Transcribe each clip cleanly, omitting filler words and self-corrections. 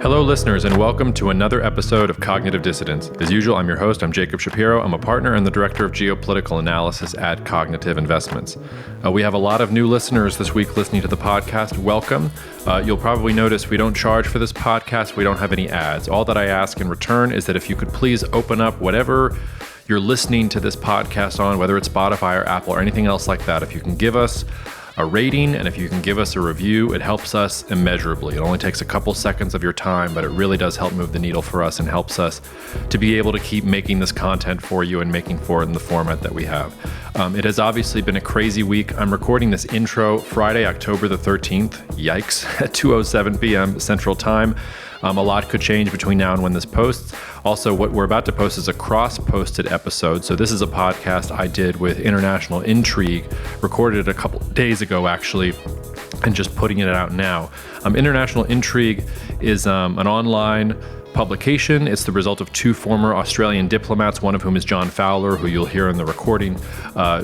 Hello, listeners, and welcome to another episode of Cognitive Dissidence. As usual, I'm your host. I'm Jacob Shapiro. I'm a partner and the director of geopolitical analysis at Cognitive Investments. We have a lot of new listeners this week listening to the podcast. Welcome. You'll probably notice we don't charge for this podcast. We don't have any ads. All that I ask in return is that if you could please open up whatever you're listening to this podcast on, whether it's Spotify or Apple or anything else like that, if you can give us a rating, and if you can give us a review, it helps us immeasurably. It only takes a couple seconds of your time, but it really does help move the needle for us and helps us to be able to keep making this content for you and making for it in the format that we have. It has obviously been a crazy week. I'm recording this intro Friday, October the 13th. Yikes, at 2:07 p.m. Central Time. A lot could change between now and when this posts. Also, what we're about to post is a cross-posted episode. So this is a podcast I did with International Intrigue, recorded a couple days ago, actually, and just putting it out now. International Intrigue is an online publication. It's the result of two former Australian diplomats, one of whom is John Fowler, who you'll hear in the recording,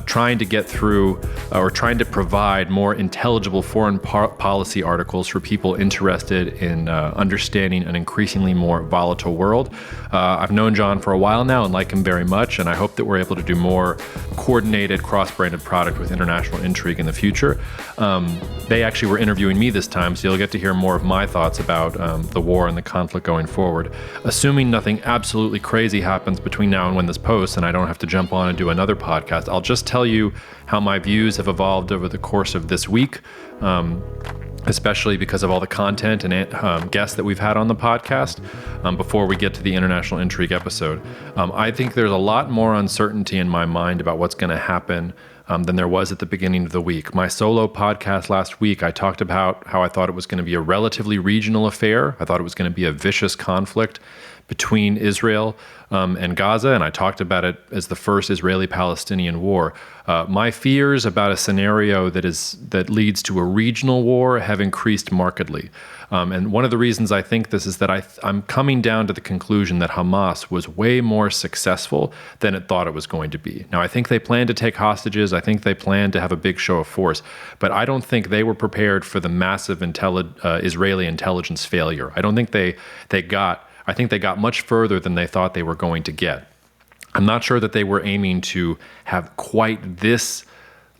trying to get through or trying to provide more intelligible foreign policy articles for people interested in understanding an increasingly more volatile world. I've known John for a while now and like him very much, and I hope that we're able to do more coordinated cross-branded product with International Intrigue in the future. They actually were interviewing me this time, so you'll get to hear more of my thoughts about the war and the conflict going forward. Assuming nothing absolutely crazy happens between now and when this posts, and I don't have to jump on and do another podcast, I'll just tell you how my views have evolved over the course of this week, especially because of all the content and guests that we've had on the podcast before we get to the International Intrigue episode. I think there's a lot more uncertainty in my mind about what's going to happen than there was at the beginning of the week. My solo podcast last week, I talked about how I thought it was going to be a relatively regional affair. I thought it was going to be a vicious conflict between Israel and Gaza, and I talked about it as the first Israeli-Palestinian war. My fears about a scenario that leads to a regional war have increased markedly. And one of the reasons I think this is that I'm coming down to the conclusion that Hamas was way more successful than it thought it was going to be. Now, I think they planned to take hostages. I think they planned to have a big show of force. But I don't think they were prepared for the massive Israeli intelligence failure. I think they got much further than they thought they were going to get. I'm not sure that they were aiming to have quite this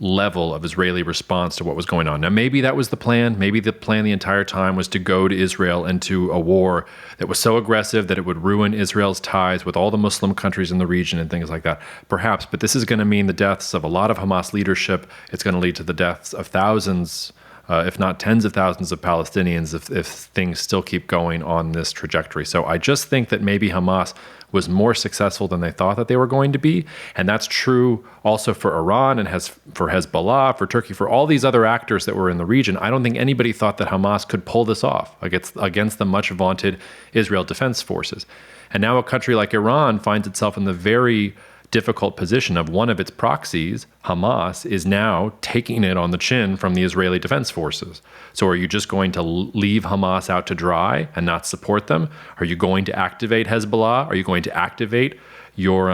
level of Israeli response to what was going on. Now, maybe that was the plan. Maybe the plan the entire time was to go to Israel into a war that was so aggressive that it would ruin Israel's ties with all the Muslim countries in the region and things like that. Perhaps, but this is going to mean the deaths of a lot of Hamas leadership. It's going to lead to the deaths of thousands, if not tens of thousands of Palestinians if things still keep going on this trajectory. So I just think that maybe Hamas was more successful than they thought that they were going to be. And that's true also for Iran and for Hezbollah, for Turkey, for all these other actors that were in the region. I don't think anybody thought that Hamas could pull this off against the much vaunted Israel Defense Forces. And now a country like Iran finds itself in the very difficult position of one of its proxies, Hamas, is now taking it on the chin from the Israeli Defense Forces. So are you just going to leave Hamas out to dry and not support them? Are you going to activate Hezbollah? Are you going to activate your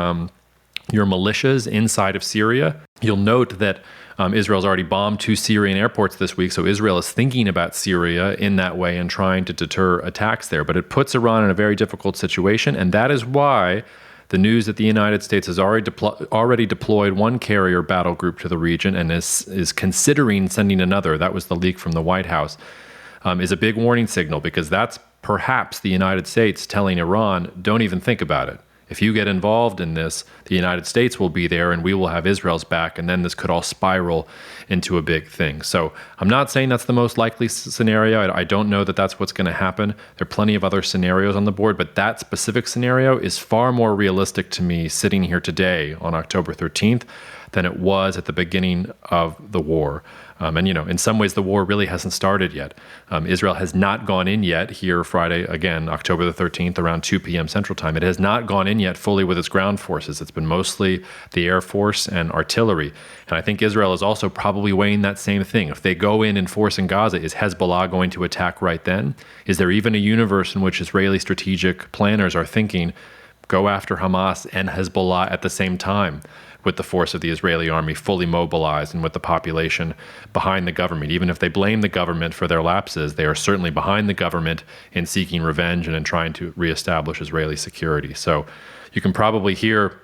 militias inside of Syria? You'll note that Israel's already bombed 2 Syrian airports this week, so Israel is thinking about Syria in that way and trying to deter attacks there. But it puts Iran in a very difficult situation, and that is why the news that the United States has already deployed one carrier battle group to the region and is considering sending another, that was the leak from the White House, is a big warning signal, because that's perhaps the United States telling Iran, don't even think about it. If you get involved in this, the United States will be there and we will have Israel's back, and then this could all spiral into a big thing. So I'm not saying that's the most likely scenario. I don't know that that's what's going to happen. There are plenty of other scenarios on the board, but that specific scenario is far more realistic to me sitting here today on October 13th than it was at the beginning of the war. And, in some ways, the war really hasn't started yet. Israel has not gone in yet here Friday, again, October the 13th, around 2 p.m. Central Time. It has not gone in yet fully with its ground forces. It's been mostly the Air Force and artillery. And I think Israel is also probably weighing that same thing. If they go in force in Gaza, is Hezbollah going to attack right then? Is there even a universe in which Israeli strategic planners are thinking, go after Hamas and Hezbollah at the same time? with the force of the Israeli army fully mobilized and with the population behind the government. Even if they blame the government for their lapses, they are certainly behind the government in seeking revenge and in trying to reestablish Israeli security. So you can probably hear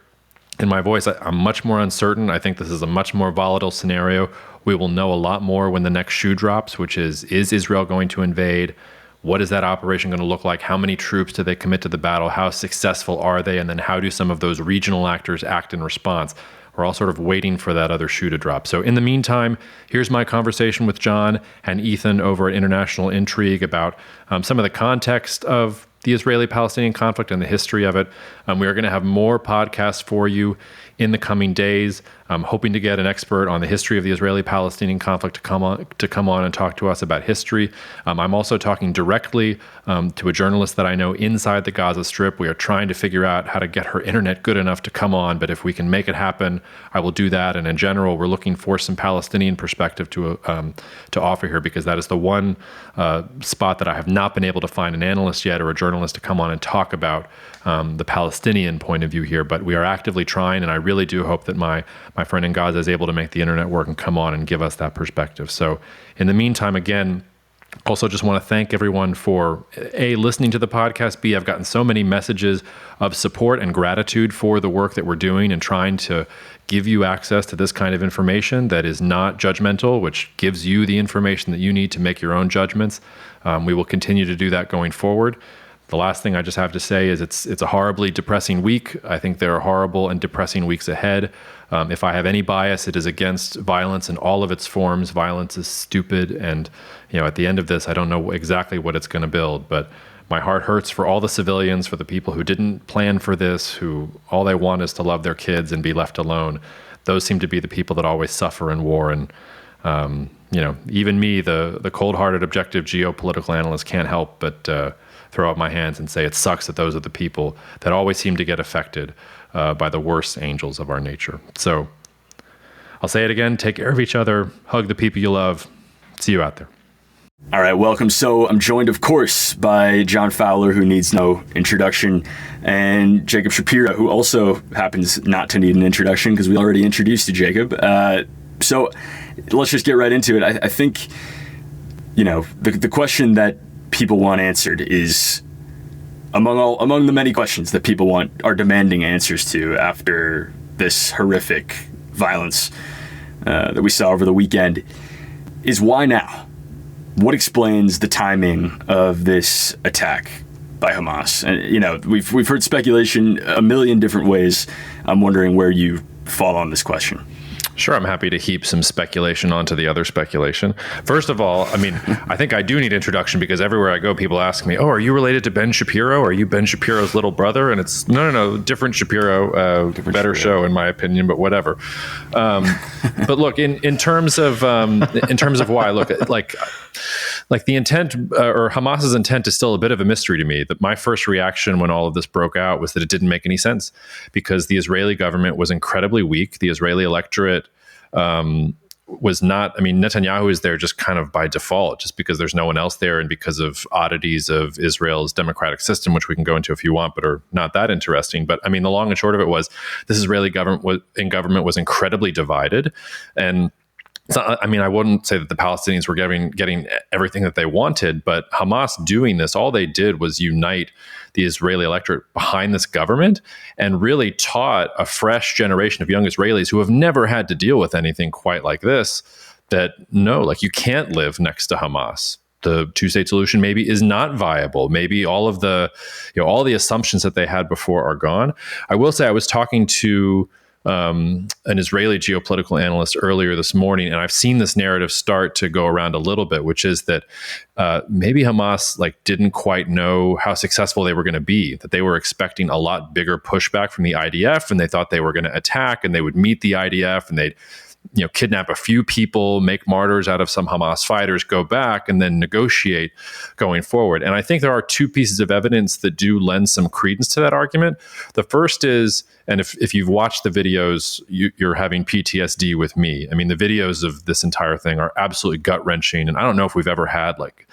in my voice, I'm much more uncertain. I think this is a much more volatile scenario. We will know a lot more when the next shoe drops, which is Israel going to invade? What is that operation going to look like? How many troops do they commit to the battle? How successful are they? And then how do some of those regional actors act in response? We're all sort of waiting for that other shoe to drop. So in the meantime, here's my conversation with John and Ethan over at International Intrigue about some of the context of the Israeli-Palestinian conflict and the history of it. We are going to have more podcasts for you in the coming days. I'm hoping to get an expert on the history of the Israeli-Palestinian conflict to come on and talk to us about history. I'm also talking directly to a journalist that I know inside the Gaza Strip. We are trying to figure out how to get her internet good enough to come on, but if we can make it happen, I will do that. And in general, we're looking for some Palestinian perspective to offer here, because that is the one spot that I have not been able to find an analyst yet or a journalist to come on and talk about the Palestinian point of view here. But we are actively trying, and I really do hope that my friend in Gaza is able to make the internet work and come on and give us that perspective. So in the meantime, again, also just want to thank everyone for A, listening to the podcast. B, I've gotten so many messages of support and gratitude for the work that we're doing and trying to give you access to this kind of information that is not judgmental, which gives you the information that you need to make your own judgments. We will continue to do that going forward. The last thing I just have to say is it's a horribly depressing week. I think there are horrible and depressing weeks ahead. If I have any bias, it is against violence in all of its forms. Violence is stupid. And, at the end of this, I don't know exactly what it's going to build, but my heart hurts for all the civilians, for the people who didn't plan for this, who all they want is to love their kids and be left alone. Those seem to be the people that always suffer in war. And, even me, the cold-hearted, objective geopolitical analyst, can't help but throw up my hands and say it sucks that those are the people that always seem to get affected by the worst angels of our nature. So I'll say it again, take care of each other, hug the people you love. See you out there. All right, welcome. So I'm joined, of course, by John Fowler, who needs no introduction, and Jacob Shapiro, who also happens not to need an introduction because we already introduced you, Jacob. So let's just get right into it. I think, the question that people want answered is among the many questions that people are demanding answers to after this horrific violence that we saw over the weekend is why now? What explains the timing of this attack by Hamas? And we've heard speculation a million different ways. I'm wondering where you fall on this question. Sure, I'm happy to heap some speculation onto the other speculation. First of all, I think I do need introduction because everywhere I go, people ask me, "Oh, are you related to Ben Shapiro? Are you Ben Shapiro's little brother?" And it's no, different Shapiro, better show in my opinion, but whatever. But look, in terms of why, look, like the intent or Hamas's intent is still a bit of a mystery to me. That my first reaction when all of this broke out was that it didn't make any sense because the Israeli government was incredibly weak. The Israeli electorate was not, Netanyahu is there just kind of by default, just because there's no one else there and because of oddities of Israel's democratic system, which we can go into if you want, but are not that interesting. But the long and short of it was this Israeli government was incredibly divided. And so, I wouldn't say that the Palestinians were getting everything that they wanted, but Hamas doing this, all they did was unite the Israeli electorate behind this government and really taught a fresh generation of young Israelis who have never had to deal with anything quite like this, that no, you can't live next to Hamas. The two-state solution maybe is not viable. Maybe all of the, all the assumptions that they had before are gone. I will say I was talking to an Israeli geopolitical analyst earlier this morning, and I've seen this narrative start to go around a little bit, which is that maybe Hamas didn't quite know how successful they were going to be, that they were expecting a lot bigger pushback from the IDF, and they thought they were going to attack, and they would meet the IDF, and they'd kidnap a few people, make martyrs out of some Hamas fighters, go back, and then negotiate going forward. And I think there are two pieces of evidence that do lend some credence to that argument. The first is, and if you've watched the videos, you're having PTSD with me. The videos of this entire thing are absolutely gut-wrenching, and I don't know if we've ever had like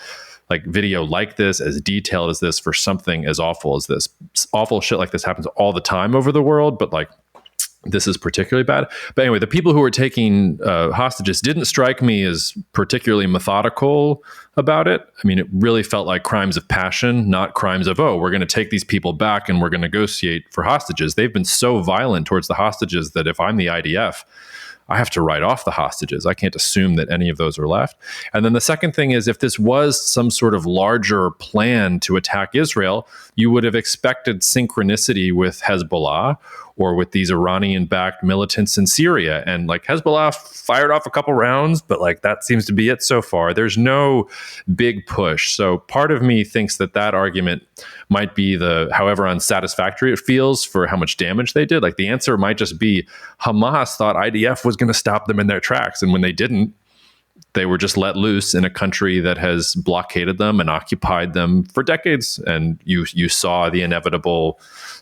video like this, as detailed as this, for something as awful as this. Awful shit like this happens all the time over the world, but this is particularly bad. But anyway, the people who were taking hostages didn't strike me as particularly methodical about it. I mean, it really felt like crimes of passion, not crimes of, oh, we're going to take these people back and we're going to negotiate for hostages. They've been so violent towards the hostages that if I'm the IDF, I have to write off the hostages. I can't assume that any of those are left. And then the second thing is, if this was some sort of larger plan to attack Israel, you would have expected synchronicity with Hezbollah or with these Iranian-backed militants in Syria. And like Hezbollah fired off a couple rounds, but like that seems to be it so far. There's no big push. So part of me thinks that that argument might be however unsatisfactory it feels for how much damage they did. Like the answer might just be Hamas thought IDF was going to stop them in their tracks. And when they didn't, they were just let loose in a country that has blockaded them and occupied them for decades. And you saw the inevitable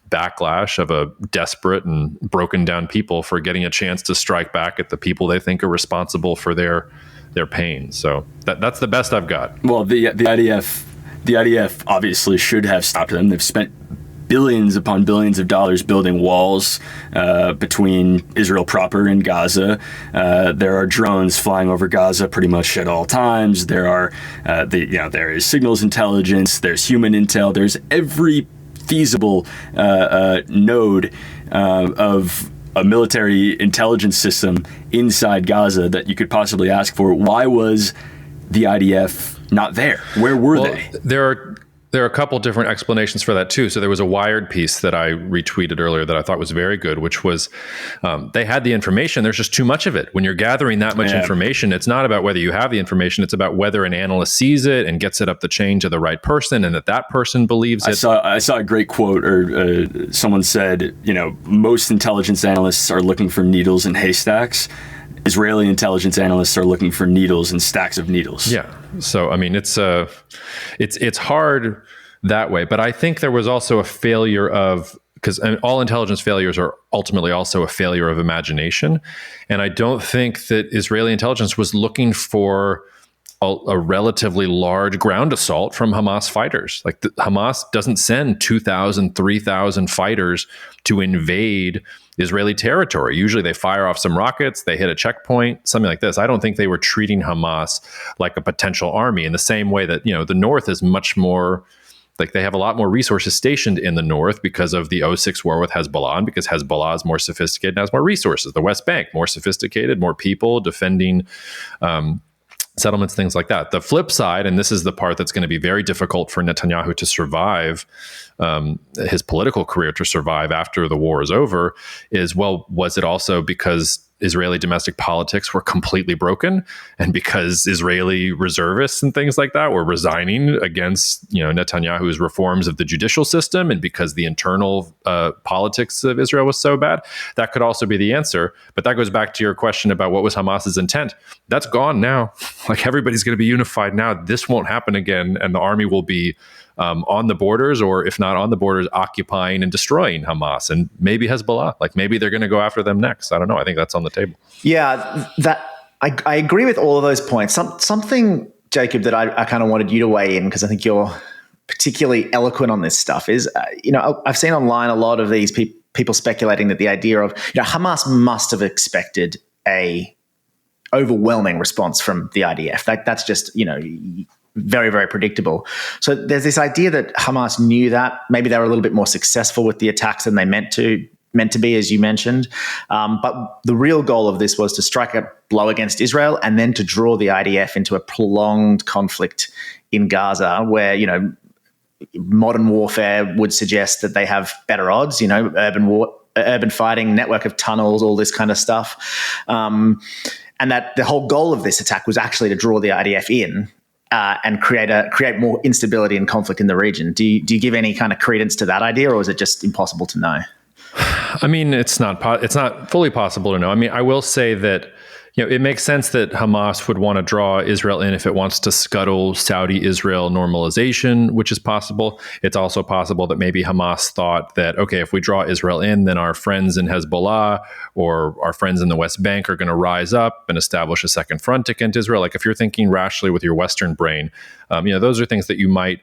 backlash of a desperate and broken down people for getting a chance to strike back at the people they think are responsible for their pain. So that's the best I've got. Well, the IDF obviously should have stopped them. They've spent billions upon billions of dollars building walls between Israel proper and Gaza. There are drones flying over Gaza pretty much at all times. There are there is signals intelligence. There's human intel. There's every feasible node of a military intelligence system inside Gaza that you could possibly ask for. Why was the IDF not there? Where were they? There are a couple different explanations for that too. So there was a Wired piece that I retweeted earlier that I thought was very good, which was they had the information. There's just too much of it. When you're gathering that much information, it's not about whether you have the information. It's about whether an analyst sees it and gets it up the chain to the right person, and that person believes it. I saw a great quote, or someone said, most intelligence analysts are looking for needles in haystacks. Israeli intelligence analysts are looking for needles and stacks of needles. Yeah. So, I mean, it's hard that way. But I think there was also a failure of, because all intelligence failures are ultimately also a failure of imagination. And I don't think that Israeli intelligence was looking for a relatively large ground assault from Hamas fighters. Like Hamas doesn't send 2,000, 3,000 fighters to invade Israeli territory. Usually they fire off some rockets, they hit a checkpoint, something like this. I don't think they were treating Hamas like a potential army in the same way that, the North is much more, like they have a lot more resources stationed in the North because of the 2006 war with Hezbollah, and because Hezbollah is more sophisticated and has more resources. The West Bank, more sophisticated, more people defending settlements, things like that. The flip side, and this is the part that's going to be very difficult for Netanyahu to survive, his political career to survive after the war is over, is, well, was it also because Israeli domestic politics were completely broken, and because Israeli reservists and things like that were resigning against, Netanyahu's reforms of the judicial system, and because the internal politics of Israel was so bad? That could also be the answer. But that goes back to your question about what was Hamas's intent. That's gone now. Like, everybody's going to be unified now. This won't happen again, and the army will be on the borders, or if not on the borders, occupying and destroying Hamas, and maybe Hezbollah. Like, maybe they're going to go after them next. I don't know. I think that's on the table. Yeah, I agree with all of those points. Something, Jacob, that I kind of wanted you to weigh in, because I think you're particularly eloquent on this stuff, is, I've seen online a lot of these people speculating that the idea of, Hamas must have expected a overwhelming response from the IDF. That's just, very, very predictable. So there's this idea that Hamas knew that. Maybe they were a little bit more successful with the attacks than they meant to be, as you mentioned. But the real goal of this was to strike a blow against Israel, and then to draw the IDF into a prolonged conflict in Gaza, where, modern warfare would suggest that they have better odds, urban fighting, network of tunnels, all this kind of stuff. And that the whole goal of this attack was actually to draw the IDF in, and create more instability and conflict in the region. Do you give any kind of credence to that idea, or is it just impossible to know? I mean, it's not fully possible to know. I mean, I will say that, it makes sense that Hamas would want to draw Israel in if it wants to scuttle Saudi-Israel normalization, which is possible. It's also possible that maybe Hamas thought that, okay, if we draw Israel in, then our friends in Hezbollah or our friends in the West Bank are going to rise up and establish a second front against Israel. Like, if you're thinking rationally with your Western brain, those are things that you might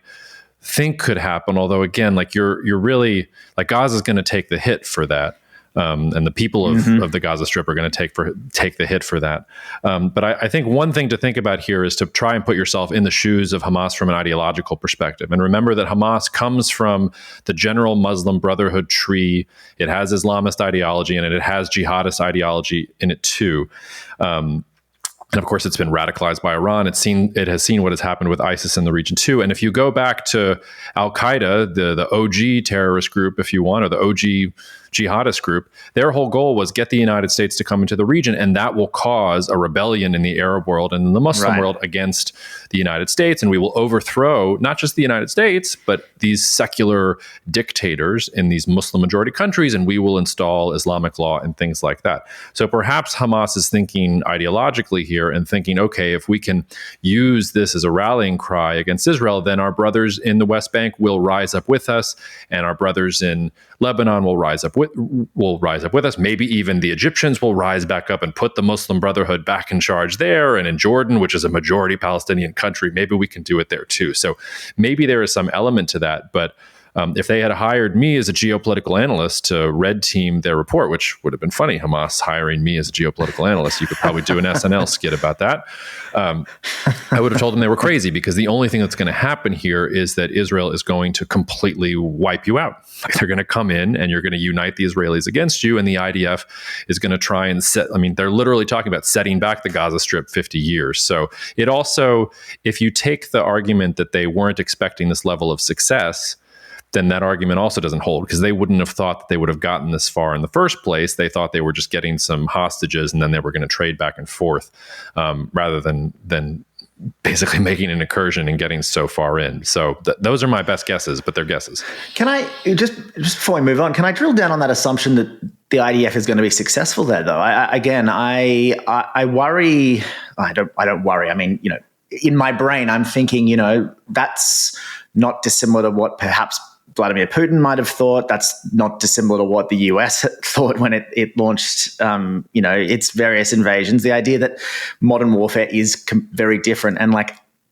think could happen. Although, again, like you're really, like, Gaza's going to take the hit for that. And the people of the Gaza Strip are going to take the hit for that. But I think one thing to think about here is to try and put yourself in the shoes of Hamas from an ideological perspective. And remember that Hamas comes from the general Muslim Brotherhood tree. It has Islamist ideology in it. It has jihadist ideology in it too. And of course, it's been radicalized by Iran. It has seen what has happened with ISIS in the region too. And if you go back to Al Qaeda, the OG terrorist group, if you want, or the OG jihadist group, their whole goal was get the United States to come into the region, and that will cause a rebellion in the Arab world and in the Muslim world against the United States, and we will overthrow not just the United States, but these secular dictators in these Muslim majority countries, and we will install Islamic law and things like that. So perhaps Hamas is thinking ideologically here and thinking, okay, if we can use this as a rallying cry against Israel, then our brothers in the West Bank will rise up with us, and our brothers in Lebanon will rise up with us. Maybe even the Egyptians will rise back up and put the Muslim Brotherhood back in charge there. And in Jordan, which is a majority Palestinian country, maybe we can do it there too. So maybe there is some element to that. But if they had hired me as a geopolitical analyst to red team their report, which would have been funny, Hamas hiring me as a geopolitical analyst, you could probably do an SNL skit about that. I would have told them they were crazy, because the only thing that's going to happen here is that Israel is going to completely wipe you out. Like, they're going to come in and you're going to unite the Israelis against you, and the IDF is going to try and they're literally talking about setting back the Gaza Strip 50 years. So it also, if you take the argument that they weren't expecting this level of success, then that argument also doesn't hold, because they wouldn't have thought that they would have gotten this far in the first place. They thought they were just getting some hostages and then they were going to trade back and forth, rather than basically making an incursion and getting so far in. So those are my best guesses, but they're guesses. Can I just before we move on, can I drill down on that assumption that the IDF is going to be successful there, though? I worry. I don't worry. I mean, in my brain, I'm thinking, that's not dissimilar to what perhaps Vladimir Putin might have thought. That's not dissimilar to what the US thought when it launched, its various invasions. The idea that modern warfare is very different, and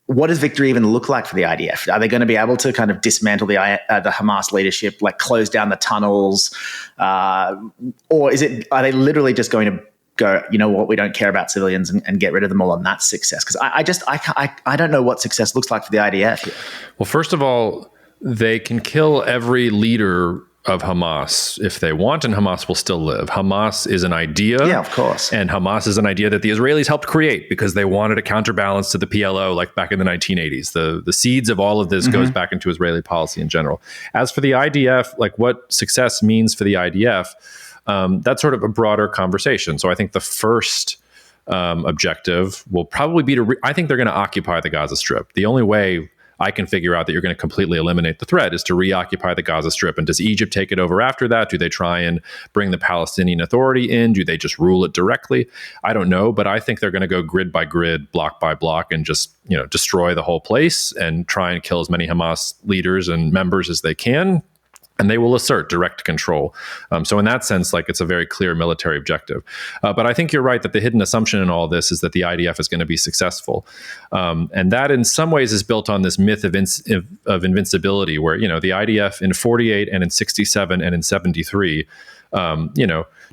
what does victory even look like for the IDF? Are they going to be able to kind of dismantle the Hamas leadership, close down the tunnels, or are they literally just going to go, you know what, we don't care about civilians and get rid of them all, and that's success? Because I don't know what success looks like for the IDF here. Well, first of all, they can kill every leader of Hamas if they want, and Hamas will still live. Hamas is an idea. Yeah, of course. And Hamas is an idea that the Israelis helped create because they wanted a counterbalance to the PLO, back in the 1980s. The seeds of all of this goes back into Israeli policy in general. As for the IDF, what success means for the IDF, that's sort of a broader conversation. So I think the first objective will probably be I think they're going to occupy the Gaza Strip. The only way I can figure out that you're going to completely eliminate the threat is to reoccupy the Gaza Strip. And does Egypt take it over after that? Do they try and bring the Palestinian Authority in? Do they just rule it directly? I don't know, but I think they're going to go grid by grid, block by block, and just destroy the whole place and try and kill as many Hamas leaders and members as they can. And they will assert direct control. So in that sense, it's a very clear military objective. But I think you're right that the hidden assumption in all this is that the IDF is going to be successful. And that in some ways is built on this myth of invincibility, where, the IDF in 48 and in 67 and in 73,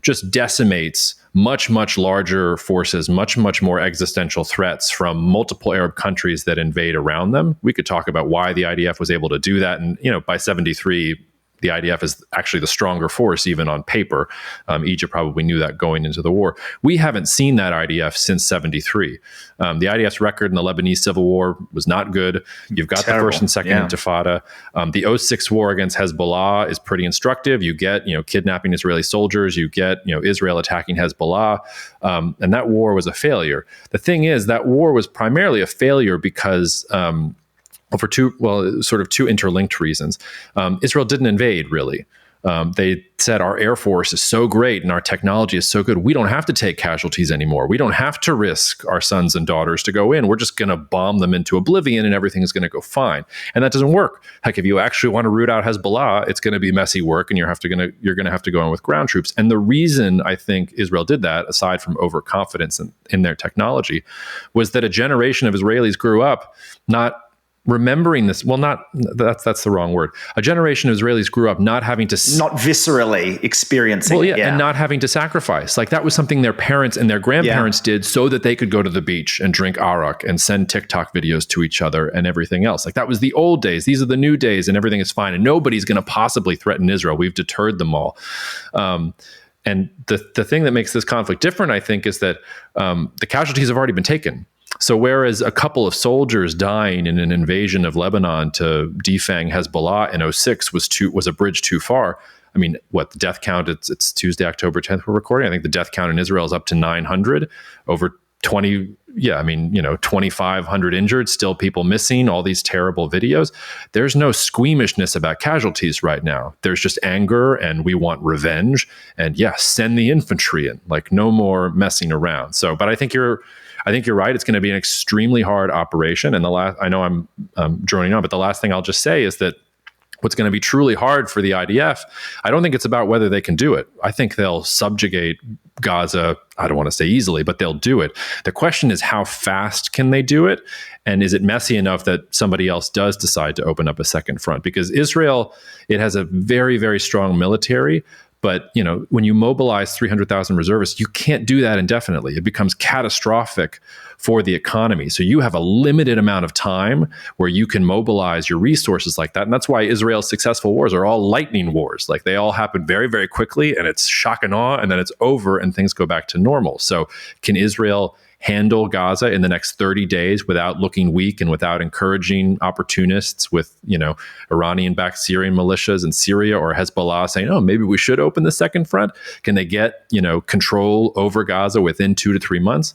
just decimates much, much larger forces, much, much more existential threats from multiple Arab countries that invade around them. We could talk about why the IDF was able to do that. And, by 73, the IDF is actually the stronger force, even on paper. Egypt probably knew that going into the war. We haven't seen that IDF since 73. The IDF's record in the Lebanese civil war was not good. You've got the first and second Intifada. The 06 war against Hezbollah is pretty instructive. You get, kidnapping Israeli soldiers. You get, Israel attacking Hezbollah. And that war was a failure. The thing is, that war was primarily a failure because for two interlinked reasons. Israel didn't invade, really. They said, our Air Force is so great and our technology is so good, we don't have to take casualties anymore. We don't have to risk our sons and daughters to go in. We're just going to bomb them into oblivion and everything is going to go fine. And that doesn't work. Heck, if you actually want to root out Hezbollah, it's going to be messy work, and you're going to have to go in with ground troops. And the reason I think Israel did that, aside from overconfidence in their technology, was that a generation of Israelis grew up not remembering this. Well, that's the wrong word. A generation of Israelis grew up not having to not viscerally experiencing it, and not having to sacrifice. Like that was something their parents and their grandparents did so that they could go to the beach and drink arak and send TikTok videos to each other and everything else. Like that was the old days. These are the new days, and everything is fine. And nobody's going to possibly threaten Israel. We've deterred them all. And the thing that makes this conflict different, I think, is that the casualties have already been taken. So whereas a couple of soldiers dying in an invasion of Lebanon to defang Hezbollah in 2006 was a bridge too far. I mean, the death count, it's Tuesday, October 10th we're recording. I think the death count in Israel is up to 900, over 2,500 injured, still people missing, all these terrible videos. There's no squeamishness about casualties right now. There's just anger and we want revenge. And send the infantry in, like no more messing around. So, but I think you're right. It's going to be an extremely hard operation. And I know I'm droning on, but the last thing I'll just say is that what's going to be truly hard for the IDF, I don't think it's about whether they can do it. I think they'll subjugate Gaza. I don't want to say easily, but they'll do it. The question is, how fast can they do it? And is it messy enough that somebody else does decide to open up a second front? Because Israel, it has a very, very strong military. But, when you mobilize 300,000 reservists, you can't do that indefinitely. It becomes catastrophic for the economy. So you have a limited amount of time where you can mobilize your resources like that. And that's why Israel's successful wars are all lightning wars. Like they all happen very, very quickly, and it's shock and awe, and then it's over and things go back to normal. So can Israel handle Gaza in the next 30 days without looking weak and without encouraging opportunists with, Iranian-backed Syrian militias in Syria or Hezbollah saying, oh, maybe we should open the second front? Can they get, control over Gaza within 2 to 3 months?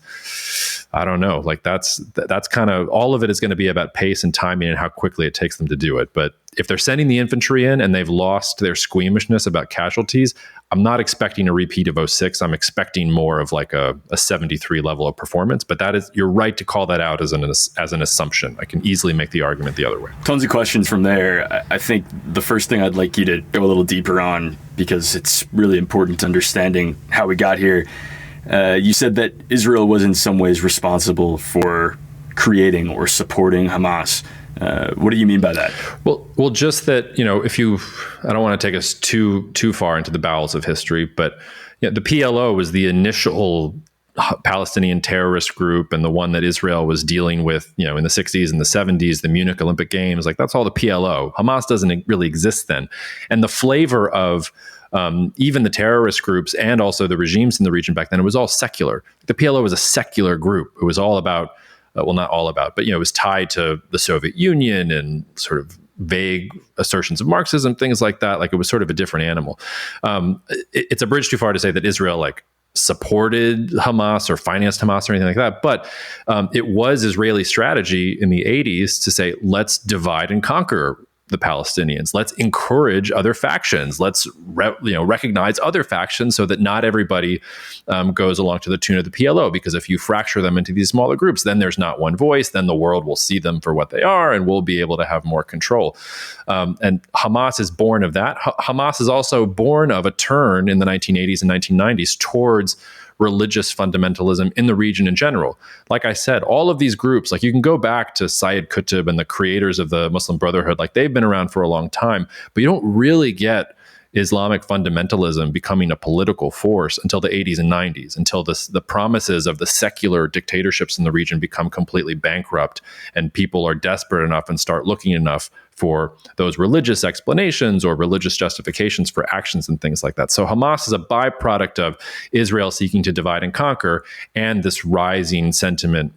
I don't know. Like that's kind of, all of it is going to be about pace and timing and how quickly it takes them to do it. But if they're sending the infantry in and they've lost their squeamishness about casualties, I'm not expecting a repeat of 2006. I'm expecting more of like a 73 level of performance. But you're right to call that out as an assumption. I can easily make the argument the other way. Tons of questions from there. I think the first thing I'd like you to go a little deeper on, because it's really important to understanding how we got here. You said that Israel was in some ways responsible for creating or supporting Hamas. What do you mean by that? Well, just that, I don't want to take us too far into the bowels of history, but the PLO was the initial Palestinian terrorist group and the one that Israel was dealing with, in the 60s and the 70s, the Munich Olympic Games, like that's all the PLO. Hamas doesn't really exist then. And the flavor of even the terrorist groups and also the regimes in the region back then, it was all secular. The PLO was a secular group. It was all about, not all about, but, it was tied to the Soviet Union and sort of vague assertions of Marxism, things like that. Like it was sort of a different animal. It's a bridge too far to say that Israel supported Hamas or financed Hamas or anything like that. But it was Israeli strategy in the 80s to say, let's divide and conquer the Palestinians. Let's encourage other factions. Let's recognize other factions so that not everybody goes along to the tune of the PLO. Because if you fracture them into these smaller groups, then there's not one voice. Then the world will see them for what they are, and we'll be able to have more control. And Hamas is born of that. Hamas is also born of a turn in the 1980s and 1990s towards religious fundamentalism in the region in general. Like I said, all of these groups, like you can go back to Sayyid Qutb and the creators of the Muslim Brotherhood, like they've been around for a long time, but you don't really get Islamic fundamentalism becoming a political force until the 80s and 90s, until the promises of the secular dictatorships in the region become completely bankrupt and people are desperate enough and start looking enough for those religious explanations or religious justifications for actions and things like that. So Hamas is a byproduct of Israel seeking to divide and conquer and this rising sentiment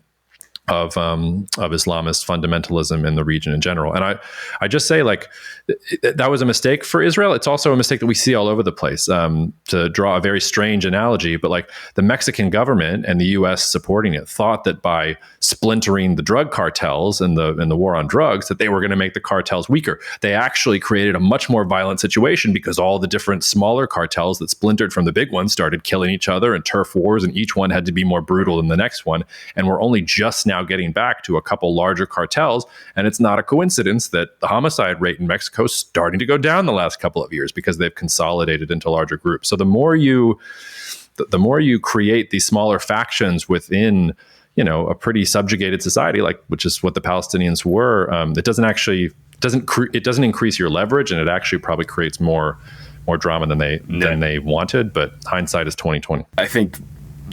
of Islamist fundamentalism in the region in general. And I just say, that was a mistake for Israel. It's also a mistake that we see all over the place. To draw a very strange analogy, but the Mexican government and the U.S. supporting it thought that by splintering the drug cartels and the war on drugs, that they were going to make the cartels weaker. They actually created a much more violent situation because all the different smaller cartels that splintered from the big ones started killing each other and turf wars, and each one had to be more brutal than the next one. And we're only just now getting back to a couple larger cartels. And it's not a coincidence that the homicide rate in Mexico is starting to go down the last couple of years because they've consolidated into larger groups. So the more you create these smaller factions within a pretty subjugated society, which is what the Palestinians were. It doesn't increase your leverage, and it actually probably creates more drama than they wanted. But hindsight is 2020. I think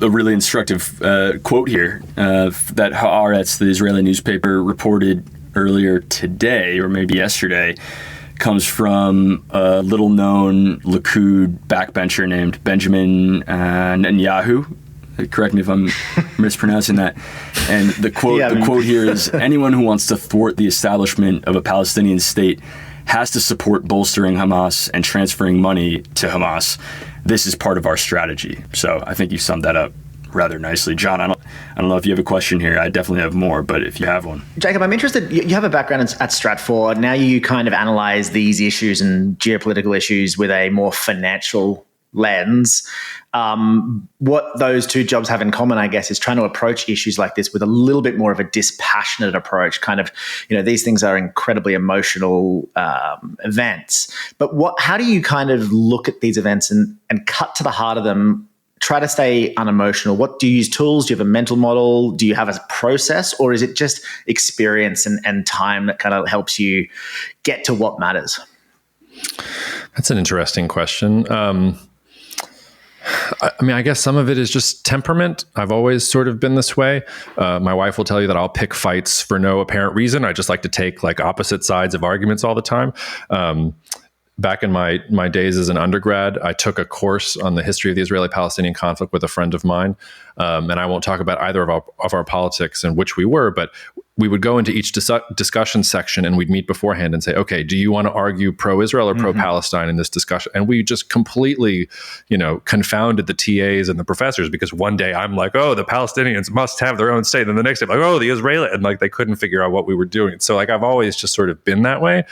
a really instructive quote here that Haaretz, the Israeli newspaper, reported earlier today, or maybe yesterday, comes from a little-known Likud backbencher named Benjamin Netanyahu. Correct me if I'm mispronouncing that. And the quote here is, anyone who wants to thwart the establishment of a Palestinian state has to support bolstering Hamas and transferring money to Hamas. This is part of our strategy. So I think you summed that up rather nicely. John, I don't know if you have a question here. I definitely have more, but if you have one. Jacob, I'm interested. You have a background at Stratfor. Now you kind of analyze these issues and geopolitical issues with a more financial lens. What those two jobs have in common, I guess, is trying to approach issues like this with a little bit more of a dispassionate approach. Kind of, these things are incredibly emotional events. But how do you kind of look at these events and cut to the heart of them? Try to stay unemotional. What do you use? Tools? Do you have a mental model? Do you have a process, or is it just experience and time that kind of helps you get to what matters? That's an interesting question. I guess some of it is just temperament. I've always sort of been this way. My wife will tell you that I'll pick fights for no apparent reason. I just like to take opposite sides of arguments all the time. Back in my days as an undergrad, I took a course on the history of the Israeli-Palestinian conflict with a friend of mine. And I won't talk about either of our politics and which we were, but we would go into each discussion section and we'd meet beforehand and say, okay, do you want to argue pro-Israel or pro-Palestine in this discussion? And we just completely, confounded the TAs and the professors, because one day I'm like, oh, the Palestinians must have their own state. And the next day, I'm like, oh, the Israeli, and they couldn't figure out what we were doing. So I've always just sort of been that way.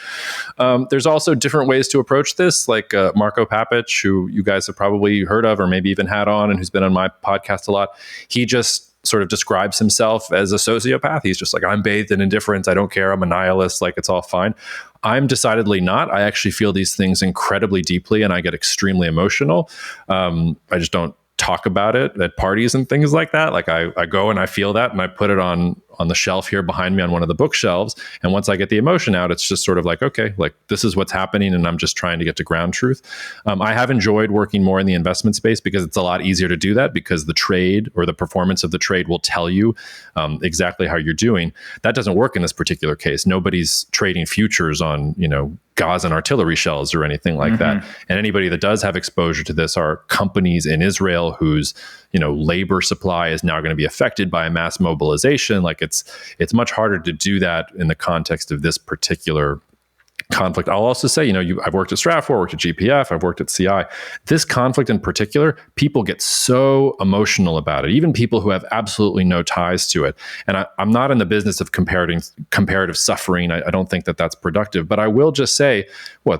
There's also different ways to approach this, like Marco Papic, who you guys have probably heard of or maybe even had on and who's been on my podcast a lot. He just sort of describes himself as a sociopath. He's just like, I'm bathed in indifference. I don't care. I'm a nihilist. It's all fine. I'm decidedly not. I actually feel these things incredibly deeply and I get extremely emotional. I just don't talk about it at parties and things like that. I go and I feel that and I put it on the shelf here behind me on one of the bookshelves. And once I get the emotion out, it's just sort of okay, this is what's happening. And I'm just trying to get to ground truth. I have enjoyed working more in the investment space because it's a lot easier to do that, because the trade or the performance of the trade will tell you exactly how you're doing. That doesn't work in this particular case. Nobody's trading futures on, Gazan artillery shells or anything like that. And anybody that does have exposure to this are companies in Israel whose, labor supply is now going to be affected by a mass mobilization. It's much harder to do that in the context of this particular conflict. I'll also say, I've worked at Stratfor, worked at GPF, I've worked at CI. This conflict in particular, people get so emotional about it, even people who have absolutely no ties to it. And I'm not in the business of comparative suffering. I don't think that that's productive. But I will just say,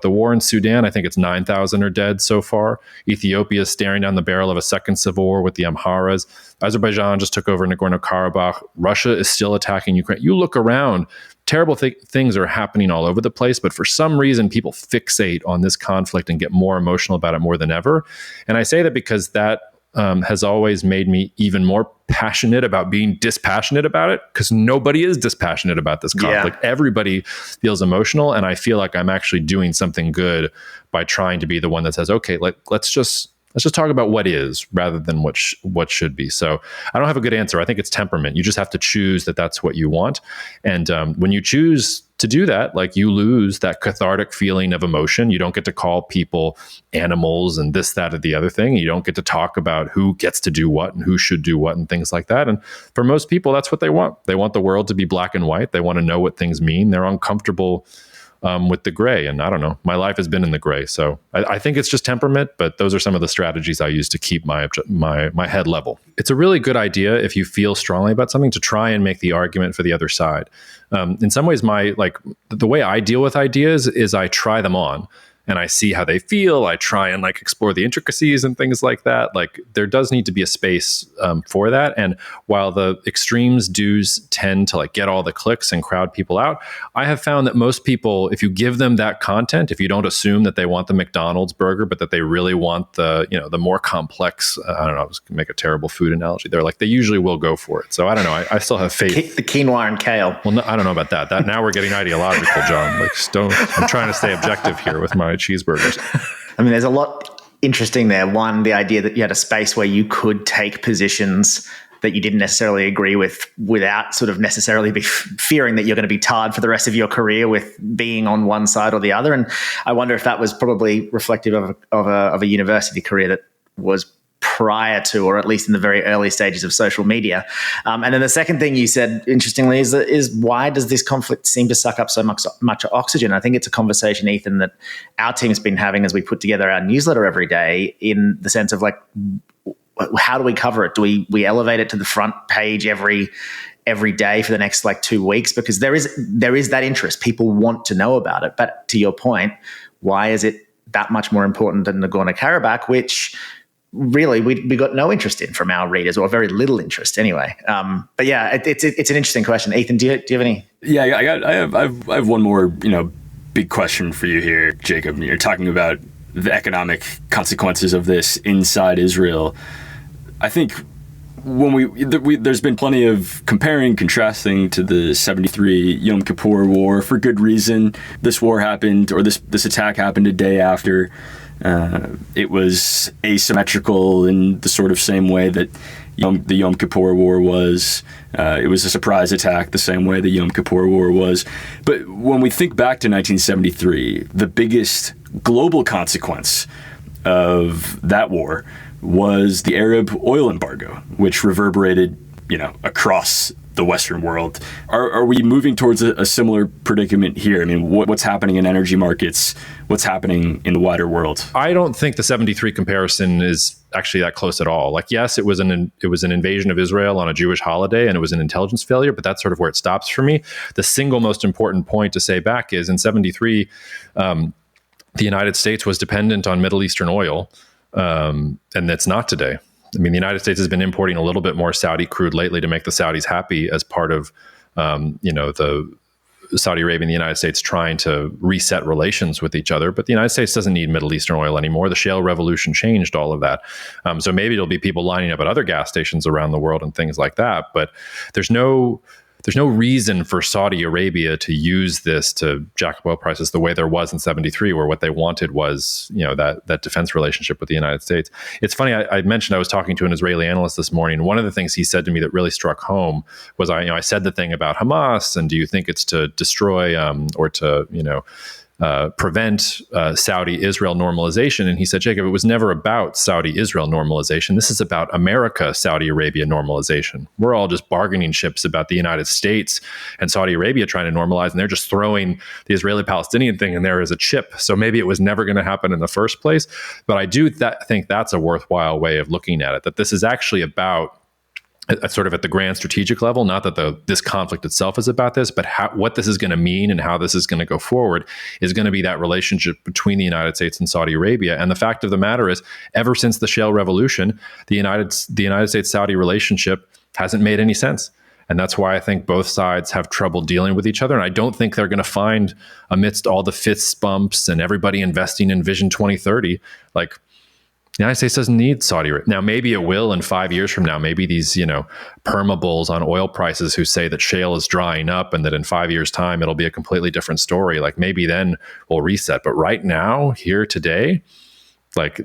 the war in Sudan, I think it's 9,000 are dead so far. Ethiopia is staring down the barrel of a second civil war with the Amharas. Azerbaijan just took over Nagorno-Karabakh. Russia is still attacking Ukraine. You look around, terrible things are happening all over the place, but for some reason, people fixate on this conflict and get more emotional about it more than ever. And I say that because that has always made me even more passionate about being dispassionate about it, because nobody is dispassionate about this conflict. Yeah. Everybody feels emotional, and I feel like I'm actually doing something good by trying to be the one that says, okay, let's just talk about what is rather than what should be. So I don't have a good answer. I think it's temperament. You just have to choose that that's what you want. And when you choose to do that, you lose that cathartic feeling of emotion. You don't get to call people animals and this, that, or the other thing. You don't get to talk about who gets to do what and who should do what and things like that. And for most people, that's what they want. They want the world to be black and white. They want to know what things mean. They're uncomfortable with the gray. And I don't know, my life has been in the gray. So I think it's just temperament, but those are some of the strategies I use to keep my head level. It's a really good idea, if you feel strongly about something, to try and make the argument for the other side. In some ways, the way I deal with ideas is I try them on. and I see how they feel. I try and like explore the intricacies and things like that. Like there does need to be a space for that. And while the extremes do tend to like get all the clicks and crowd people out, I have found that most people, if you give them that content, if you don't assume that they want the McDonald's burger, but that they really want the, you know, the more complex, I don't know, I was gonna make a terrible food analogy there. Like they usually will go for it. So I don't know. I still have faith. The quinoa and kale. Well, no, I don't know about that. That now we're getting ideological, John. Like, I'm trying to stay objective here with my cheeseburgers. I mean, there's a lot interesting there. One, the idea that you had a space where you could take positions that you didn't necessarily agree with without sort of necessarily be fearing that you're going to be tarred for the rest of your career with being on one side or the other. And I wonder if that was probably reflective of a university career that was prior to, or at least in the very early stages of social media. And then the second thing you said, interestingly, is why does this conflict seem to suck up so much oxygen? I think it's a conversation, Ethan, that our team's been having as we put together our newsletter every day, in the sense of like, how do we cover it? Do we elevate it to the front page every day for the next like 2 weeks? Because there is that interest. People want to know about it. But to your point, why is it that much more important than Nagorno-Karabakh, which really we got no interest in from our readers, or very little interest anyway. But yeah, it's an interesting question. Ethan, do you have any? Yeah, I have one more, big question for you here, Jacob. You're talking about the economic consequences of this inside Israel. I think when there's been plenty of comparing, contrasting to the 73 Yom Kippur War for good reason. This war happened, or this attack happened a day after. It was asymmetrical in the sort of same way that the Yom Kippur War was. It was a surprise attack the same way the Yom Kippur War was. But when we think back to 1973, the biggest global consequence of that war was the Arab oil embargo, which reverberated, across the Western world. Are we moving towards a similar predicament here? I mean, what's happening in energy markets? What's happening in the wider world? I don't think the 73 comparison is actually that close at all. Like, yes, it was an invasion of Israel on a Jewish holiday, and it was an intelligence failure, but that's sort of where it stops for me. The single most important point to say back is in 73, the United States was dependent on Middle Eastern oil, and that's not today. I mean, the United States has been importing a little bit more Saudi crude lately to make the Saudis happy as part of, the Saudi Arabia and the United States trying to reset relations with each other. But the United States doesn't need Middle Eastern oil anymore. The shale revolution changed all of that. So maybe there'll be people lining up at other gas stations around the world and things like that. But there's no reason for Saudi Arabia to use this to jack up oil prices the way there was in 73, where what they wanted was, that defense relationship with the United States. It's funny, I mentioned I was talking to an Israeli analyst this morning. One of the things he said to me that really struck home was, I said the thing about Hamas, and do you think it's to destroy or to, prevent Saudi-Israel normalization? And he said, Jacob, it was never about Saudi-Israel normalization. This is about America-Saudi Arabia normalization. We're all just bargaining chips about the United States and Saudi Arabia trying to normalize, and they're just throwing the Israeli-Palestinian thing in there as a chip. So maybe it was never going to happen in the first place. But I do think that's a worthwhile way of looking at it, that this is actually about sort of at the grand strategic level, not that this conflict itself is about this, but what this is going to mean and how this is going to go forward is going to be that relationship between the United States and Saudi Arabia. And the fact of the matter is, ever since the shale revolution, the United States-Saudi relationship hasn't made any sense. And that's why I think both sides have trouble dealing with each other. And I don't think they're going to find, amidst all the fist bumps and everybody investing in Vision 2030, like, the United States doesn't need Saudi Arabia. Now, maybe it will in 5 years from now. Maybe these, permabulls on oil prices who say that shale is drying up and that in 5 years' time, it'll be a completely different story. Like maybe then we'll reset. But right now, here today, like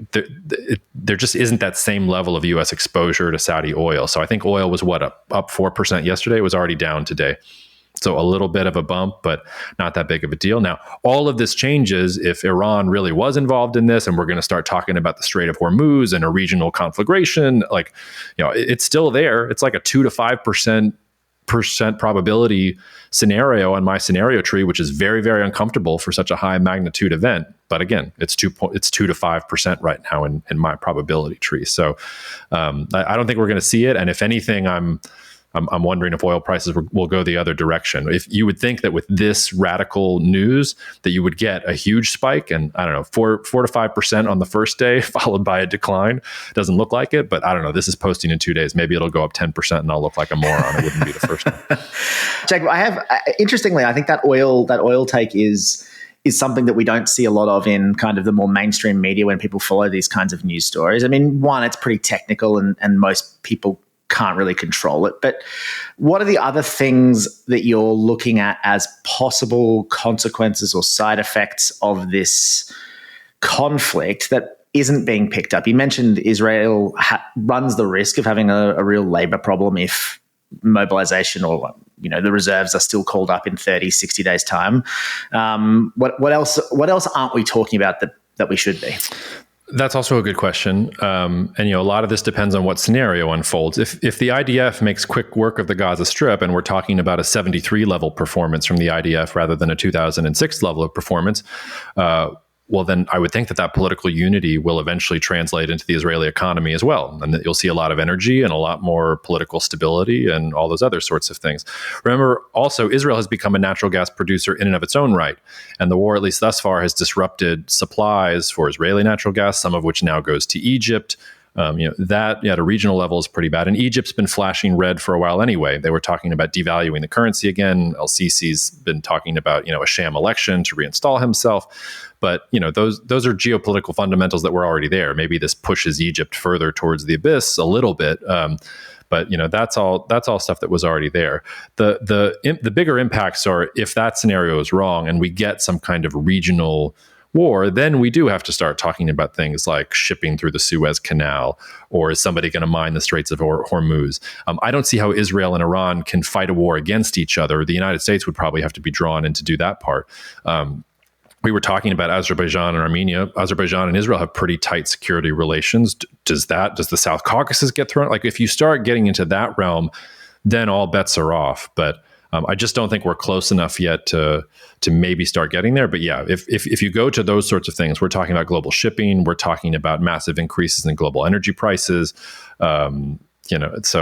there just isn't that same level of U.S. exposure to Saudi oil. So I think oil was up 4% yesterday. It was already down today. So a little bit of a bump, but not that big of a deal. Now, all of this changes if Iran really was involved in this, and we're going to start talking about the Strait of Hormuz and a regional conflagration. Like, it's still there. It's like a 2 to 5% probability scenario on my scenario tree, which is very, very uncomfortable for such a high magnitude event. But again, it's 2 to 5% right now in my probability tree. So I don't think we're going to see it. And if anything, I'm I'm wondering if oil prices will go the other direction. If you would think that with this radical news that you would get a huge spike, and I don't know, 4 to 5% on the first day, followed by a decline. Doesn't look like it, but I don't know. This is posting in 2 days. Maybe it'll go up 10%, and I'll look like a moron. It wouldn't be the first one. Jacob, interestingly, I think that oil take is something that we don't see a lot of in kind of the more mainstream media when people follow these kinds of news stories. I mean, one, it's pretty technical, and most people can't really control it. But what are the other things that you're looking at as possible consequences or side effects of this conflict that isn't being picked up? You mentioned Israel runs the risk of having a real labor problem if mobilization or the reserves are still called up in 30, 60 days time. What else aren't we talking about that we should be? That's also a good question. And a lot of this depends on what scenario unfolds. If the IDF makes quick work of the Gaza Strip, and we're talking about a 73 level performance from the IDF rather than a 2006 level of performance, well, then I would think that political unity will eventually translate into the Israeli economy as well. And that you'll see a lot of energy and a lot more political stability and all those other sorts of things. Remember, also, Israel has become a natural gas producer in and of its own right. And the war, at least thus far, has disrupted supplies for Israeli natural gas, some of which now goes to Egypt. That at a regional level is pretty bad. And Egypt's been flashing red for a while anyway. They were talking about devaluing the currency again. El-Sisi's been talking about, a sham election to reinstall himself. But, those are geopolitical fundamentals that were already there. Maybe this pushes Egypt further towards the abyss a little bit. But that's all stuff that was already there. The bigger impacts are if that scenario is wrong and we get some kind of regional war, then we do have to start talking about things like shipping through the Suez Canal, or is somebody going to mine the Straits of Hormuz? I don't see how Israel and Iran can fight a war against each other. The United States would probably have to be drawn in to do that part. We were talking about Azerbaijan and Armenia. Azerbaijan and Israel have pretty tight security relations. Does the South Caucasus get thrown? Like, if you start getting into that realm, then all bets are off. But I just don't think we're close enough yet to maybe start getting there. But yeah, if you go to those sorts of things, we're talking about global shipping. We're talking about massive increases in global energy prices. It's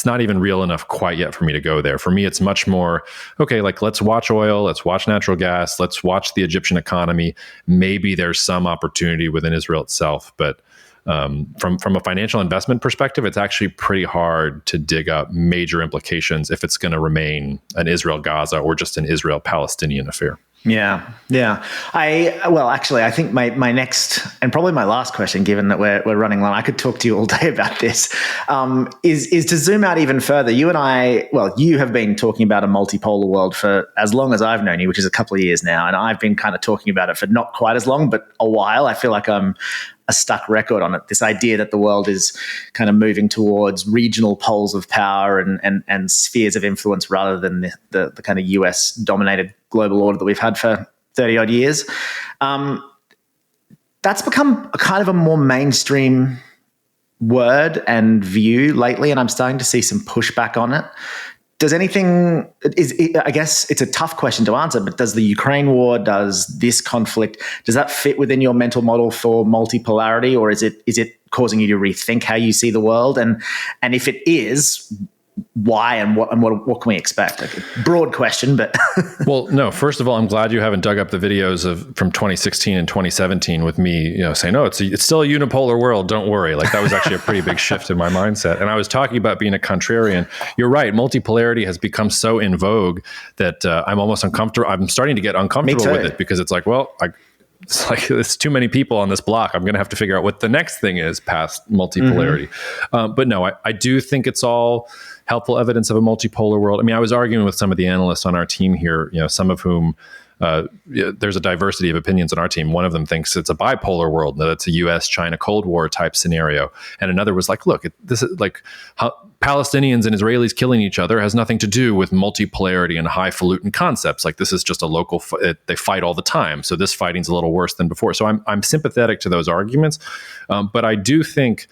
not even real enough quite yet for me to go there. For me, it's much more, okay, let's watch oil, let's watch natural gas, let's watch the Egyptian economy. Maybe there's some opportunity within Israel itself, but from a financial investment perspective, it's actually pretty hard to dig up major implications if it's going to remain an Israel-Gaza or just an Israel-Palestinian affair. Yeah. I think my next and probably my last question, given that we're running long, I could talk to you all day about this, is to zoom out even further. You and I, you have been talking about a multipolar world for as long as I've known you, which is a couple of years now, and I've been kind of talking about it for not quite as long, but a while. I feel like I'm a stuck record on it. This idea that the world is kind of moving towards regional poles of power and spheres of influence rather than the kind of US dominated global order that we've had for 30 odd years. That's become a kind of a more mainstream word and view lately, and I'm starting to see some pushback on it. I guess it's a tough question to answer, but does the Ukraine war, does this conflict, does that fit within your mental model for multipolarity, or is it causing you to rethink how you see the world? And if it is, why and what can we expect? Like, a broad question, but Well, no. First of all, I'm glad you haven't dug up the videos from 2016 and 2017 with me, saying, "No, it's still a unipolar world. Don't worry." Like, that was actually a pretty big shift in my mindset. And I was talking about being a contrarian. You're right. Multipolarity has become so in vogue that I'm almost uncomfortable. I'm starting to get uncomfortable with it because it's like, it's too many people on this block. I'm going to have to figure out what the next thing is past multipolarity. But no, I do think it's all helpful evidence of a multipolar world. I mean, I was arguing with some of the analysts on our team here, some of whom there's a diversity of opinions on our team. One of them thinks it's a bipolar world, that it's a US-China Cold War type scenario. And another was like, look, this is like how Palestinians and Israelis killing each other has nothing to do with multipolarity and highfalutin concepts. Like, this is just a local, they fight all the time. So this fighting's a little worse than before. So I'm sympathetic to those arguments. But I do think,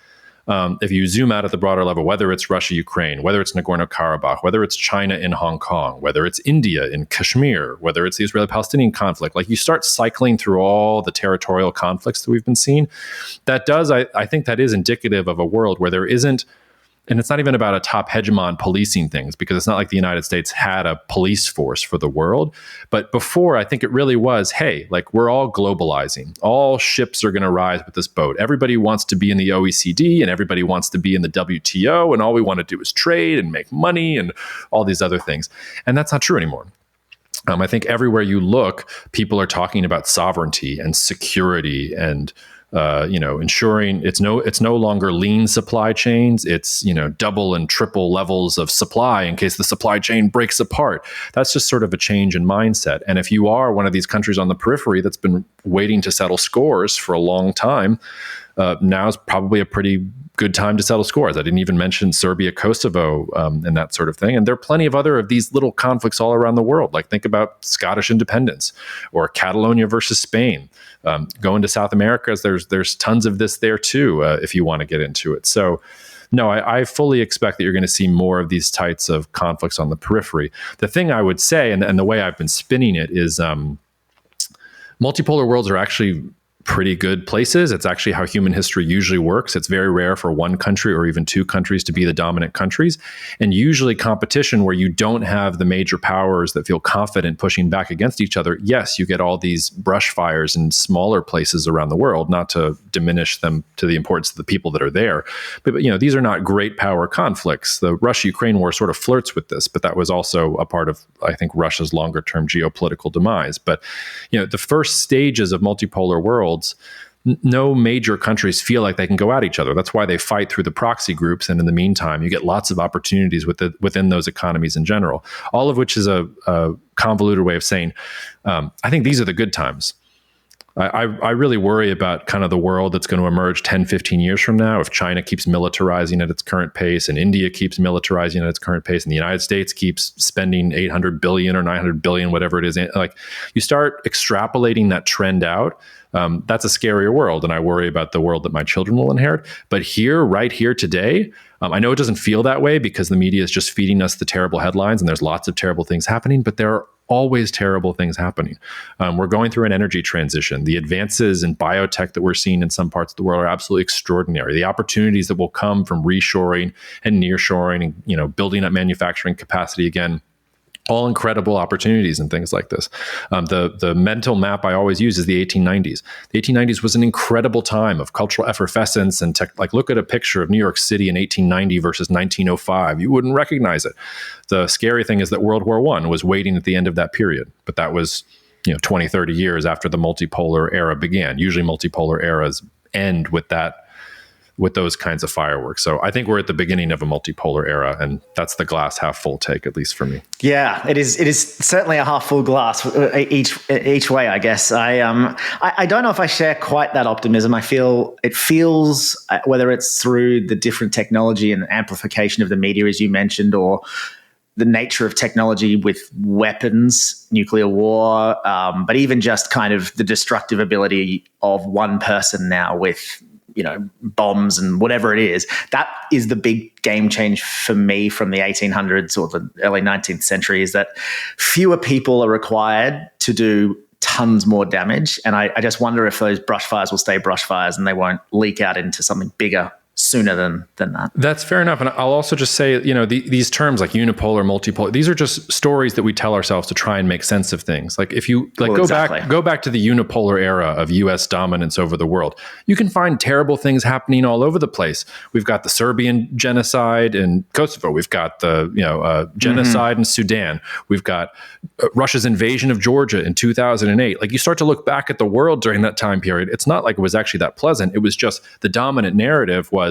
if you zoom out at the broader level, whether it's Russia, Ukraine, whether it's Nagorno-Karabakh, whether it's China in Hong Kong, whether it's India in Kashmir, whether it's the Israeli-Palestinian conflict, like, you start cycling through all the territorial conflicts that we've been seeing, that does, I think that is indicative of a world where there isn't And it's not even about a top hegemon policing things, because it's not like the United States had a police force for the world. But before, I think it really was, hey, like, we're all globalizing. All ships are going to rise with this boat. Everybody wants to be in the OECD and everybody wants to be in the WTO. And all we want to do is trade and make money and all these other things. And that's not true anymore. I think everywhere you look, people are talking about sovereignty and security and ensuring it's no longer lean supply chains. It's, double and triple levels of supply in case the supply chain breaks apart. That's just sort of a change in mindset. And if you are one of these countries on the periphery that's been waiting to settle scores for a long time, now is probably a pretty good time to settle scores. I didn't even mention Serbia, Kosovo, and that sort of thing. And there are plenty of other of these little conflicts all around the world. Like, think about Scottish independence or Catalonia versus Spain. Going to South America, there's tons of this there too, if you want to get into it. So, no, I fully expect that you're going to see more of these types of conflicts on the periphery. The thing I would say, and the way I've been spinning it, is multipolar worlds are actually pretty good places. It's actually how human history usually works. It's very rare for one country or even two countries to be the dominant countries. And usually competition where you don't have the major powers that feel confident pushing back against each other. Yes, you get all these brush fires in smaller places around the world, not to diminish them to the importance of the people that are there. But these are not great power conflicts. The Russia-Ukraine war sort of flirts with this, but that was also a part of, I think, Russia's longer term geopolitical demise. But, the first stages of multipolar worlds, no major countries feel like they can go at each other. That's why they fight through the proxy groups. And in the meantime, you get lots of opportunities within those economies in general, all of which is a convoluted way of saying, I think these are the good times. I really worry about kind of the world that's going to emerge 10, 15 years from now if China keeps militarizing at its current pace and India keeps militarizing at its current pace and the United States keeps spending $800 billion or $900 billion, whatever it is. Like, you start extrapolating that trend out, that's a scarier world. And I worry about the world that my children will inherit. But right here today, I know it doesn't feel that way because the media is just feeding us the terrible headlines and there's lots of terrible things happening, but there are always terrible things happening. We're going through an energy transition. The advances in biotech that we're seeing in some parts of the world are absolutely extraordinary. The opportunities that will come from reshoring and nearshoring and, building up manufacturing capacity again, all incredible opportunities and things like this. The mental map I always use is the 1890s. The 1890s was an incredible time of cultural effervescence and tech. Like, look at a picture of New York City in 1890 versus 1905. You wouldn't recognize it. The scary thing is that World War I was waiting at the end of that period, but that was 20, 30 years after the multipolar era began. Usually multipolar eras end with those kinds of fireworks. So I think we're at the beginning of a multipolar era, and that's the glass half full take, at least for me. Yeah, it is certainly a half full glass each way, I guess. I don't know if I share quite that optimism. I feel it feels, whether it's through the different technology and amplification of the media, as you mentioned, or the nature of technology with weapons, nuclear war, but even just kind of the destructive ability of one person now with bombs and whatever it is. That is the big game change for me from the 1800s or the early 19th century, is that fewer people are required to do tons more damage. And I just wonder if those brush fires will stay brush fires and they won't leak out into something bigger sooner than that. That's fair enough. And I'll also just say, these terms like unipolar, multipolar, these are just stories that we tell ourselves to try and make sense of things. Like, if you go back to the unipolar era of US dominance over the world, you can find terrible things happening all over the place. We've got the Serbian genocide in Kosovo. We've got the genocide in Sudan. We've got Russia's invasion of Georgia in 2008. Like, you start to look back at the world during that time period, it's not like it was actually that pleasant. It was just the dominant narrative was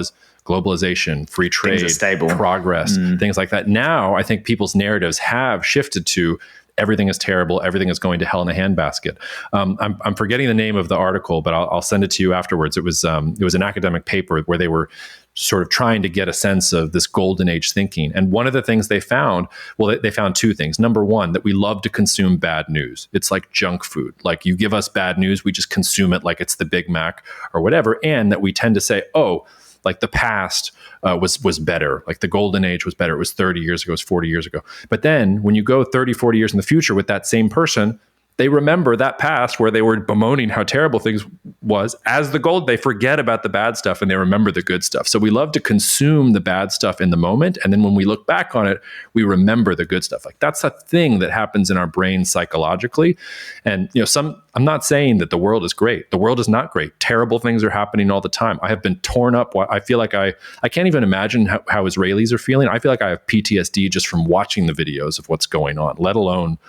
globalization, free trade, progress, things like that. Now, I think people's narratives have shifted to everything is terrible, everything is going to hell in a handbasket. I'm forgetting the name of the article, but I'll send it to you afterwards. It was an academic paper where they were sort of trying to get a sense of this golden age thinking. And one of the things they found, they found two things. Number one, that we love to consume bad news. It's like junk food. Like, you give us bad news, we just consume it like it's the Big Mac or whatever. And that we tend to say, like, the past was better. Like, the golden age was better. It was 30 years ago. It was 40 years ago. But then when you go 30, 40 years in the future with that same person, they remember that past where they were bemoaning how terrible things was, as the gold, they forget about the bad stuff and they remember the good stuff. So we love to consume the bad stuff in the moment. And then when we look back on it, we remember the good stuff. Like that's a thing that happens in our brains psychologically. And, I'm not saying that the world is great. The world is not great. Terrible things are happening all the time. I have been torn up. I feel like I can't even imagine how Israelis are feeling. I feel like I have PTSD just from watching the videos of what's going on, let alone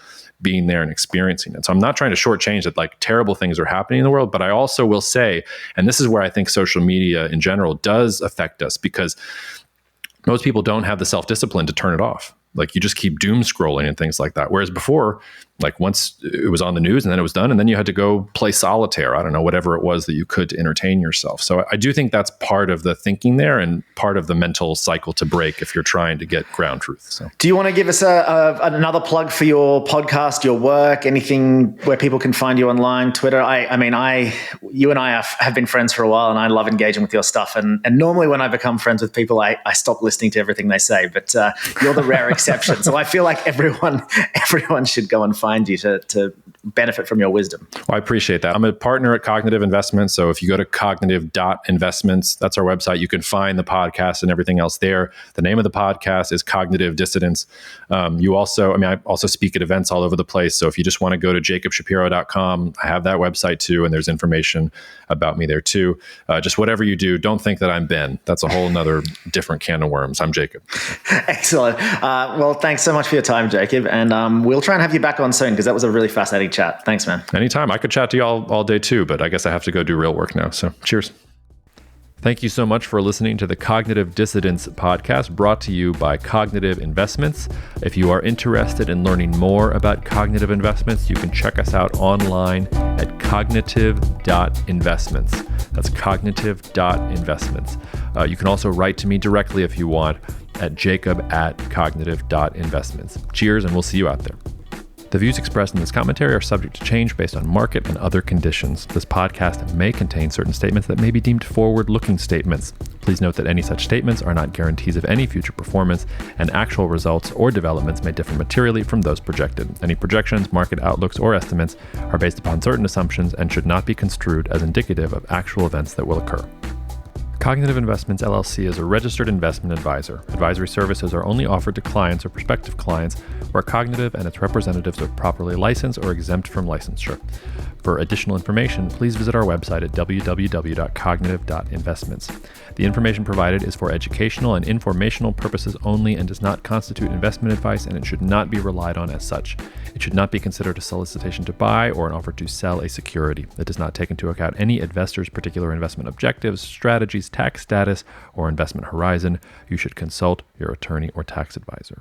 being there and experiencing it. So I'm not trying to shortchange that like terrible things are happening in the world, but I also will say, and this is where I think social media in general does affect us, because most people don't have the self-discipline to turn it off. Like you just keep doom scrolling and things like that. Whereas before, like once it was on the news and then it was done, and then you had to go play solitaire, I don't know, whatever it was that you could to entertain yourself. So I do think that's part of the thinking there and part of the mental cycle to break if you're trying to get ground truth. So, do you want to give us another plug for your podcast, your work, anything where people can find you online, Twitter? You and I have been friends for a while, and I love engaging with your stuff. And normally when I become friends with people, I stop listening to everything they say, but you're the rare exception. So I feel like everyone should go and find you to benefit from your wisdom. Well, I appreciate that. I'm a partner at Cognitive Investments. So if you go to cognitive.investments, that's our website. You can find the podcast and everything else there. The name of the podcast is Cognitive Dissidence. I also speak at events all over the place. So if you just want to go to jacobshapiro.com, I have that website too. And there's information about me there too. Just whatever you do, don't think that I'm Ben. That's a whole nother different can of worms. I'm Jacob. Excellent. Well, thanks so much for your time, Jacob. And we'll try and have you back on soon, because that was a really fascinating chat. Thanks, man. Anytime. I could chat to you all day too, but I guess I have to go do real work now. So cheers. Thank you so much for listening to the Cognitive Dissidence podcast, brought to you by Cognitive Investments. If you are interested in learning more about cognitive investments, you can check us out online at cognitive.investments. That's cognitive.investments. You can also write to me directly if you want at jacob@cognitive.investments. Cheers, and we'll see you out there. The views expressed in this commentary are subject to change based on market and other conditions. This podcast may contain certain statements that may be deemed forward-looking statements. Please note that any such statements are not guarantees of any future performance, and actual results or developments may differ materially from those projected. Any projections, market outlooks, or estimates are based upon certain assumptions and should not be construed as indicative of actual events that will occur. Cognitive Investments LLC is a registered investment advisor. Advisory services are only offered to clients or prospective clients where Cognitive and its representatives are properly licensed or exempt from licensure. For additional information, please visit our website at www.cognitive.investments. The information provided is for educational and informational purposes only and does not constitute investment advice, and it should not be relied on as such. It should not be considered a solicitation to buy or an offer to sell a security. It does not take into account any investor's particular investment objectives, strategies, tax status, or investment horizon. You should consult your attorney or tax advisor.